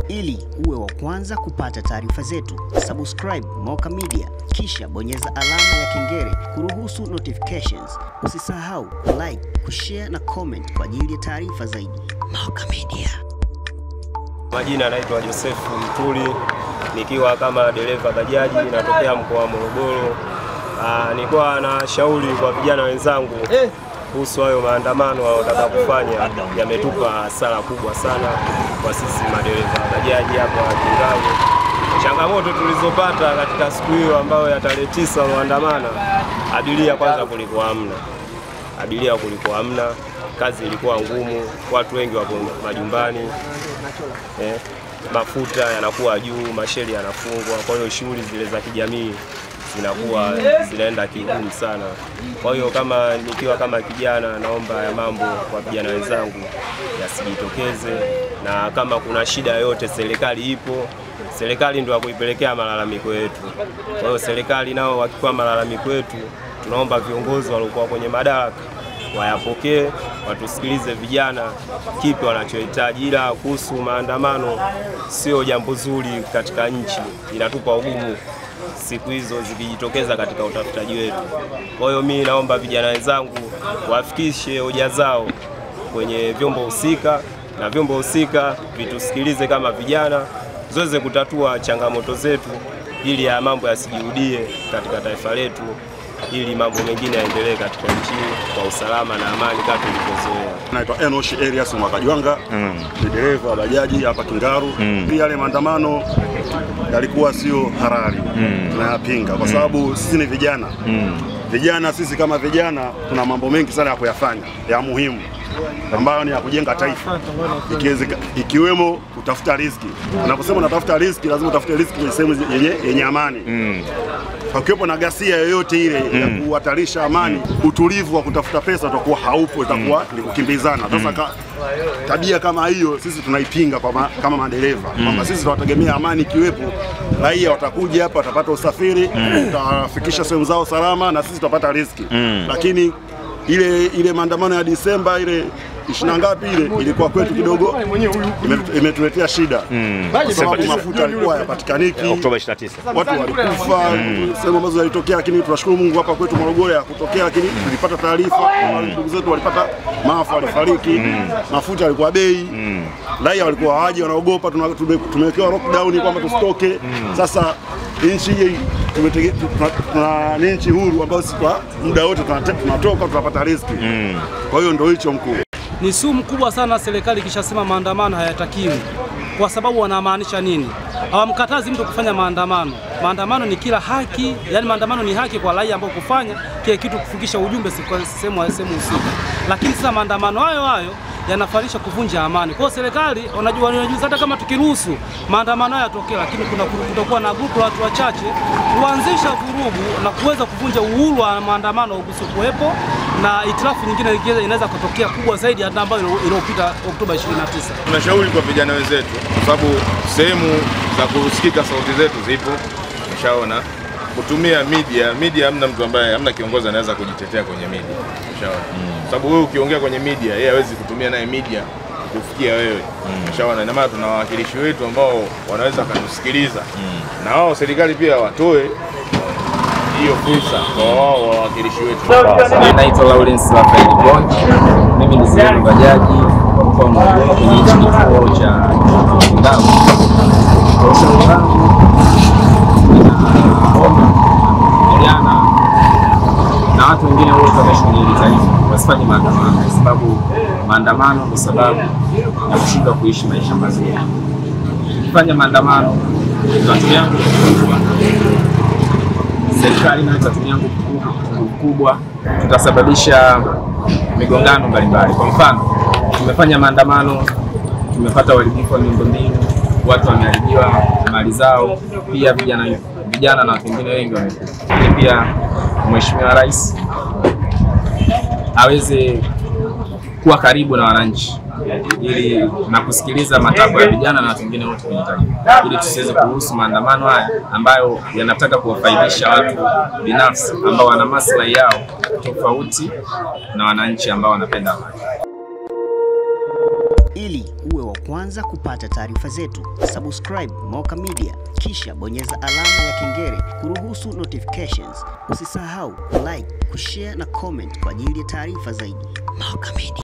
Ili uwe wa kwanza kupata taarifa zetu, subscribe Moka Media kisha bonyeza alama ya kengele kuruhusu notifications. Usisahau like, kushare na comment kwa ajili ya taarifa zaidi. Moka Media. Majina naitwa Joseph Mtuli, nikiwa kama dereva bajaji natokea mkoa wa Morogoro. Nilikuwa na shauri kwa vijana wenzangu kuhusu hayo maandamano wanataka kufanya, yametupa hasara kubwa sana kwa sisi madereva bajaji hapa Kingalu. Changamoto tulizopata katika siku hiyo ambayo ya tarehe 9 maandamano, abiria kwanza kulikuwa hamna, kazi ilikuwa ngumu, watu wengi wapo majumbani, mafuta yanakuwa juu, masheli yanafungwa, kwa hiyo shughuli zile za kijamii zinaenda kigumu sana. Kwa hiyo nikiwa kama kijana, naomba ya mambo kwa vijana wenzangu yasijitokeze, na kama kuna shida yote serikali ipo, serikali ndio kuipelekea malalamiko yetu. Kwa hiyo serikali nao wakiwa malalamiko yetu, tunaomba viongozi waliokuwa kwenye madaraka wayapokee, watusikilize vijana kipi wanachohitaji. Ila kuhusu maandamano sio jambo zuri katika nchi, inatupa ugumu siku hizo zikijitokeza katika utafutaji wetu. Kwa hiyo mimi naomba vijana wenzangu wafikishe hoja zao kwenye vyombo husika, na vyombo husika vitusikilize kama vijana, zote kutatua changamoto zetu ili ya mambo yasijirudie katika taifa letu, ili mambo mengine yaendelee katika nchi kwa usalama na amani kama tulivyozoea. Naitwa Enosh Elias Mwakajwanga, ni dereva bajaji hapa Kingalu. Pia yale maandamano yalikuwa sio halali, tunayapinga kwa sababu sisi ni vijana. Vijana sisi kama vijana tuna mambo mengi sana ya kuyafanya ya muhimu ambayo ni ya kujenga taifa, ikiwemo kutafuta riziki. Unaposema unatafuta riziki, lazima utafute riziki kwenye sehemu yenye amani. Hakiwepo na ghasia yoyote ile ya kuhatarisha amani, utulivu wa kutafuta pesa utakuwa haupo, itakuwa ni kukimbizana. Sasa tabia kama hiyo sisi tunaipinga kama madereva, kwamba sisi tunategemea amani ikiwepo, raia watakuja hapa, watapata usafiri, tutafikisha sehemu zao salama, na sisi tutapata riziki. Lakini ile maandamano ya Disemba ile 20 ngapi ile ilikuwa kwetu kidogo imetuletea shida, kwa sababu mafuta yalikuwa hayapatikaniki. Oktoba 29 watu walikufa, sehemu ambazo zilitokea, lakini tunashukuru Mungu hapa kwetu Morogoro ya kutokea, lakini tulipata taarifa ndugu zetu walipata maafa, walifariki, mafuta yalikuwa bei, raia walikuwa hawaji, wanaogopa, tumewekewa lockdown kwamba tusitoke. Sasa nchi hii tuna nchi huru ambayo sisi kwa muda wote tunatoka tunapata riziki. Kwa hiyo ndio hicho mkuu. Ni sumu kubwa sana serikali kishasema maandamano hayatakiwi. Kwa sababu wanamaanisha nini? Hawamkatazi mtu kufanya maandamano. Maandamano ni kila haki, yani maandamano ni haki kwa raia ambao kufanya kile kitu, kufikisha ujumbe sehemu husika. Lakini sasa maandamano hayo yanafanisha kuvunja amani. Kwa serikali wanajua hata kama tukiruhusu maandamano haya yatokee, lakini kutakuwa na grupu la watu wachache kuanzisha vurugu na kuweza kuvunja uhuru wa maandamano usipokuwepo, na itilafu nyingine inaweza kutokea kubwa zaidi hata ambayo iliyopita Oktoba 29. Tunashauri kwa vijana wenzetu, kwa sababu sehemu za kusikika sauti zetu zipo, umeshaona, kutumia media hamna mtu ambaye, hamna kiongozi anaweza kujitetea kwenye media, umeshaona. Sababu wewe ukiongea kwenye media, yeye hawezi kutumia naye media kufikia wewe. Umeshaona, na maana tuna wawakilishi wetu ambao wanaweza kutusikiliza. Na wao serikali pia watoe hiyo fursa kwa wao wawakilishi wetu. Mimi naitwa Lawrence Rafael Bonge. Mimi ni dereva bajaji kwa mkoa wa Morogoro kwenye kituo cha Kingalu. Kwa ushauri wangu na watu wengine wote wameshughulika taifa wasifanye maandamano, kwa sababu maandamano ni sababu ya kushindwa kuishi maisha mazuri. Kufanya maandamano watu yangu kubwa, serikali na watu yangu kubwa, tutasababisha migongano mbalimbali. Kwa mfano, tumefanya maandamano, tumepata uharibifu wa miundombinu, watu wameharibiwa mali zao, pia vijana na watu wengine wengi wamekufa. Pia Mheshimiwa Rais aweze kuwa karibu na wananchi ili na kusikiliza matakwa ya vijana na watu wengine wote kwenye taifa, ili tusiweze kuruhusu maandamano haya ambayo yanataka kuwafaidisha watu binafsi ambao wana maslahi yao tofauti na wananchi ambao wanapenda amani. Ili uwe wa kwanza kupata taarifa zetu, subscribe Moka Media kisha bonyeza alama ya kengele kuruhusu notifications. Usisahau like, kushare na comment kwa ajili ya taarifa zaidi. Moka Media.